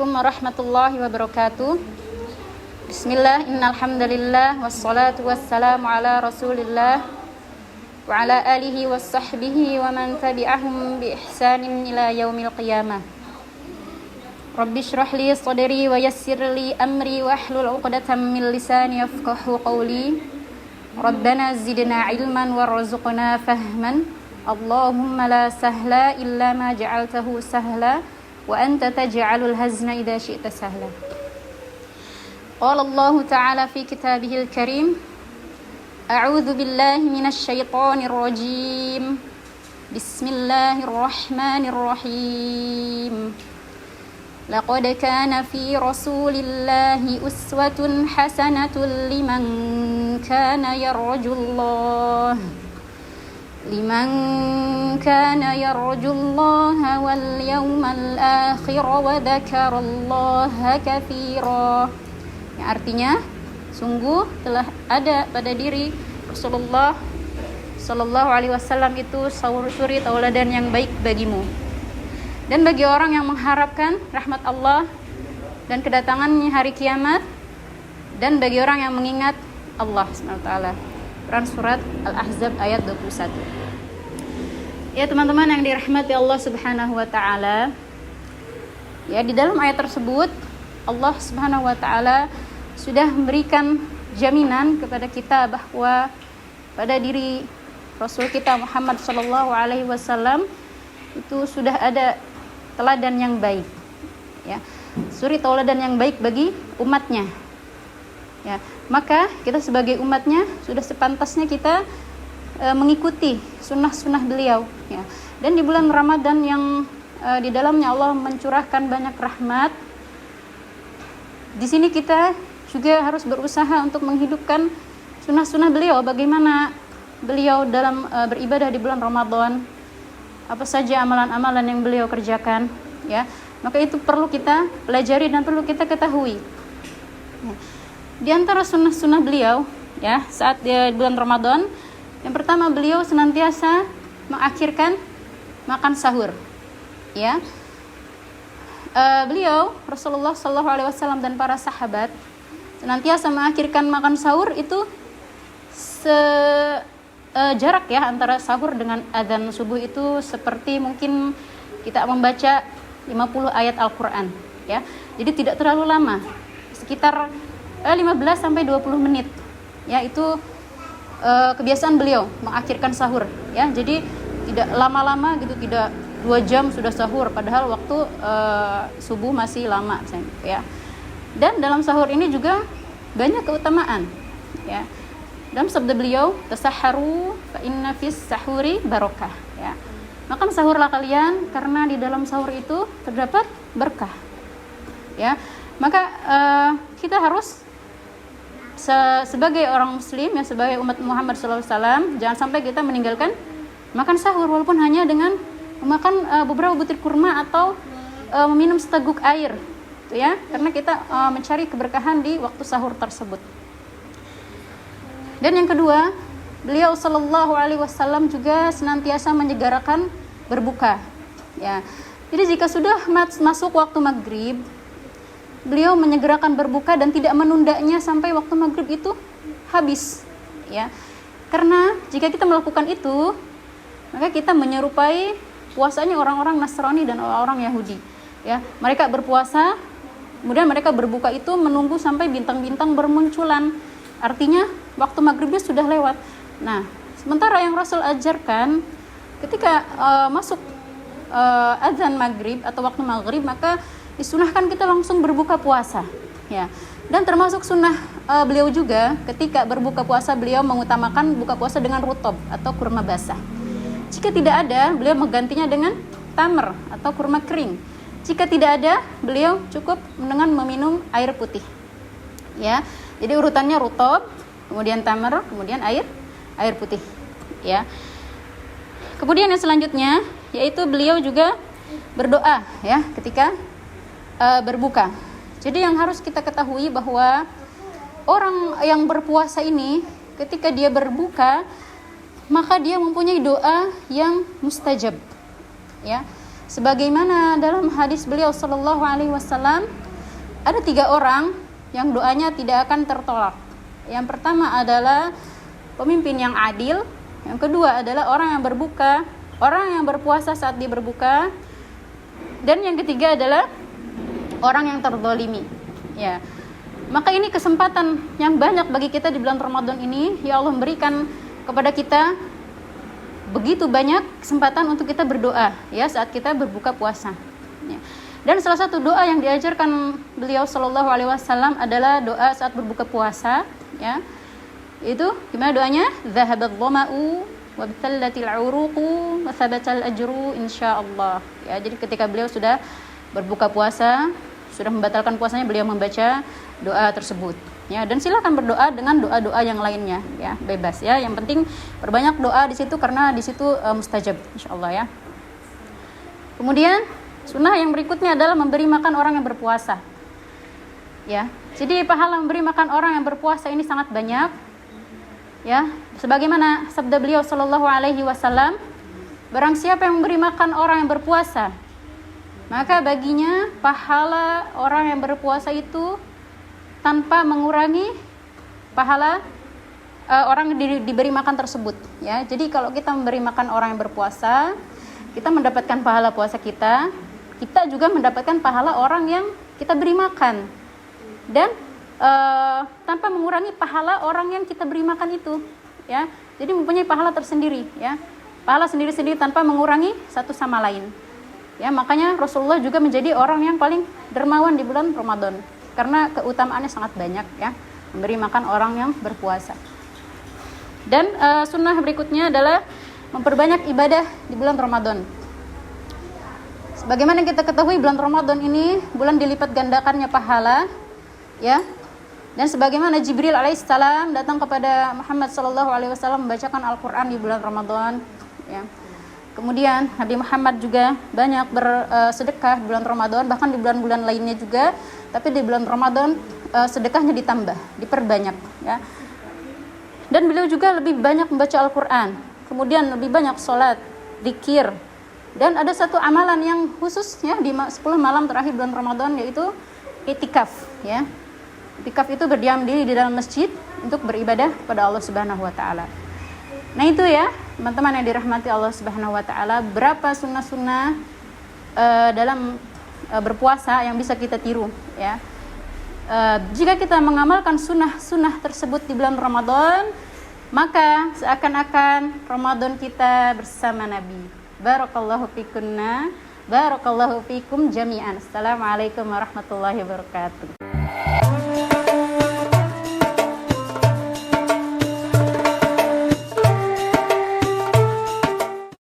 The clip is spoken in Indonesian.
Assalamualaikum warahmatullahi wabarakatuh. Bismillah, innal hamdalillah wassalatu wassalamu ala Rasulillah wa ala alihi wassahbihi wa man tabi'ahum bi ihsanin ila yaumil qiyamah. Rabbi shrah li sadri wa yassir li amri wa hlul 'uqdatam min lisani yafqahu qawli. Rabbana zidna ilman warzuqna fahman. Allahumma la sahla illa ma ja'altahu sahla wa anta taj'alul hazna idza syi'ta sahla. Qala Allah ta'ala fi kitabihil karim, a'udzu billahi minasy syaithanir rajim. Bismillahirrahmanirrahim. Laqad kana fi Rasulillahi uswatun hasanatun liman kana yarjullaha wal yawmal akhir wa dzakarallaha katsira. Yang artinya, sungguh telah ada pada diri Rasulullah sallallahu alaihi wasallam itu suri tauladan yang baik bagimu. Dan bagi orang yang mengharapkan rahmat Allah dan kedatangannya hari kiamat, dan bagi orang yang mengingat Allah SWT. Quran surat Al-Ahzab ayat 21. Ya teman-teman yang dirahmati Allah Subhanahu wa taala. Ya, di dalam ayat tersebut Allah Subhanahu wa taala sudah memberikan jaminan kepada kita bahwa pada diri Rasul kita Muhammad sallallahu alaihi wasallam itu sudah ada teladan yang baik. Ya, suri tauladan yang baik bagi umatnya. Ya, maka kita sebagai umatnya sudah sepantasnya kita mengikuti sunnah-sunnah beliau. Ya. Dan di bulan Ramadan yang di dalamnya Allah mencurahkan banyak rahmat, di sini kita juga harus berusaha untuk menghidupkan sunnah-sunnah beliau. Bagaimana beliau dalam beribadah di bulan Ramadan, apa saja amalan-amalan yang beliau kerjakan. Ya, maka itu perlu kita pelajari dan perlu kita ketahui. Ya. Di antara sunnah-sunnah beliau, ya, saat di bulan Ramadan, yang pertama beliau senantiasa mengakhirkan makan sahur. Ya, beliau Rasulullah Sallallahu Alaihi Wasallam dan para sahabat senantiasa mengakhirkan makan sahur itu jarak ya antara sahur dengan adzan subuh itu seperti mungkin kita membaca 50 ayat Al-Quran. Ya, jadi tidak terlalu lama, sekitar 15 sampai 20 menit. Ya, itu kebiasaan beliau mengakhirkan sahur. Ya, jadi tidak lama-lama gitu, tidak 2 jam sudah sahur, padahal waktu subuh masih lama. Ya, dan dalam sahur ini juga banyak keutamaan. Ya, dalam sabda beliau, tasahharu fa inna fis sahuri barokah. Ya, makan sahurlah kalian karena di dalam sahur itu terdapat berkah. Ya, maka kita harus sebagai orang muslim, ya, sebagai umat Muhammad SAW, jangan sampai kita meninggalkan makan sahur walaupun hanya dengan memakan beberapa butir kurma atau meminum seteguk air, ya, karena kita mencari keberkahan di waktu sahur tersebut. Dan yang kedua, beliau Sallallahu Alaihi Wasallam juga senantiasa menyegerakan berbuka. Ya, jadi jika sudah masuk waktu maghrib, beliau menyegerakan berbuka dan tidak menundanya sampai waktu maghrib itu habis. Ya, karena jika kita melakukan itu, maka kita menyerupai puasanya orang-orang Nasrani dan orang-orang Yahudi. Ya, mereka berpuasa, kemudian mereka berbuka itu menunggu sampai bintang-bintang bermunculan. Artinya waktu maghribnya sudah lewat. Nah, sementara yang Rasul ajarkan, ketika masuk azan maghrib atau waktu maghrib, maka disunahkan kita langsung berbuka puasa. Ya, dan termasuk sunnah beliau juga ketika berbuka puasa, beliau mengutamakan buka puasa dengan rutob atau kurma basah. Jika tidak ada, beliau menggantinya dengan tamar atau kurma kering. Jika tidak ada, beliau cukup dengan meminum air putih. Ya, jadi urutannya rutob, kemudian tamar, kemudian air putih. Ya. Kemudian yang selanjutnya yaitu beliau juga berdoa, ya, ketika berbuka. Jadi yang harus kita ketahui bahwa orang yang berpuasa ini ketika dia berbuka, maka dia mempunyai doa yang mustajab. Ya, Sebagaimana dalam hadis beliau sallallahu alaihi wasallam, ada 3 orang yang doanya tidak akan tertolak. Yang pertama adalah pemimpin yang adil, yang kedua adalah orang yang berpuasa saat dia berbuka, dan yang ketiga adalah orang yang terzalimi. Ya. Maka ini kesempatan yang banyak bagi kita di bulan Ramadan ini. Ya Allah berikan kepada kita begitu banyak kesempatan untuk kita berdoa ya saat kita berbuka puasa. Ya. Dan salah satu doa yang diajarkan beliau sallallahu alaihi wasallam adalah doa saat berbuka puasa, ya. Itu gimana doanya? Dhahabat dhama'u wa btallatil 'uruqu wa thabatal ajru insyaallah. Ya, jadi ketika beliau sudah berbuka puasa, sudah membatalkan puasanya, beliau membaca doa tersebut. Ya, dan silakan berdoa dengan doa-doa yang lainnya, ya, bebas ya. Yang penting perbanyak doa di situ karena di situ mustajab insyaallah ya. Kemudian sunnah yang berikutnya adalah memberi makan orang yang berpuasa. Ya, jadi pahala memberi makan orang yang berpuasa ini sangat banyak. Ya, sebagaimana sabda beliau sallallahu alaihi wasallam, barang siapa yang memberi makan orang yang berpuasa, maka baginya pahala orang yang berpuasa itu tanpa mengurangi pahala orang yang diberi makan tersebut. Ya, jadi kalau kita memberi makan orang yang berpuasa, kita mendapatkan pahala puasa kita. Kita juga mendapatkan pahala orang yang kita beri makan, dan tanpa mengurangi pahala orang yang kita beri makan itu, ya. Jadi mempunyai pahala tersendiri, ya. Pahala sendiri-sendiri tanpa mengurangi satu sama lain. Ya, makanya Rasulullah juga menjadi orang yang paling dermawan di bulan Ramadan karena keutamaannya sangat banyak, ya, memberi makan orang yang berpuasa. Dan sunnah berikutnya adalah memperbanyak ibadah di bulan Ramadan. Sebagaimana kita ketahui, bulan Ramadan ini bulan dilipat gandakannya pahala, ya. Dan sebagaimana Jibril alaihissalam datang kepada Muhammad sallallahu alaihi wasallam membacakan Al-Qur'an di bulan Ramadan, ya. Kemudian Nabi Muhammad juga banyak bersedekah di bulan Ramadan, bahkan di bulan-bulan lainnya juga, tapi di bulan Ramadan sedekahnya ditambah, diperbanyak, ya. Dan beliau juga lebih banyak membaca Al-Qur'an, kemudian lebih banyak sholat, zikir. Dan ada satu amalan yang khusus, ya, di 10 malam terakhir bulan Ramadan, yaitu itikaf, ya. Itikaf itu berdiam diri di dalam masjid untuk beribadah kepada Allah Subhanahu wa taala. Nah, itu ya, teman-teman yang dirahmati Allah Subhanahu wa taala, berapa sunnah-sunnah dalam berpuasa yang bisa kita tiru, ya. Jika kita mengamalkan sunnah-sunnah tersebut di bulan Ramadan, maka seakan-akan Ramadan kita bersama Nabi. Barakallahu fikunna, barakallahu fikum jami'an. Assalamualaikum warahmatullahi wabarakatuh.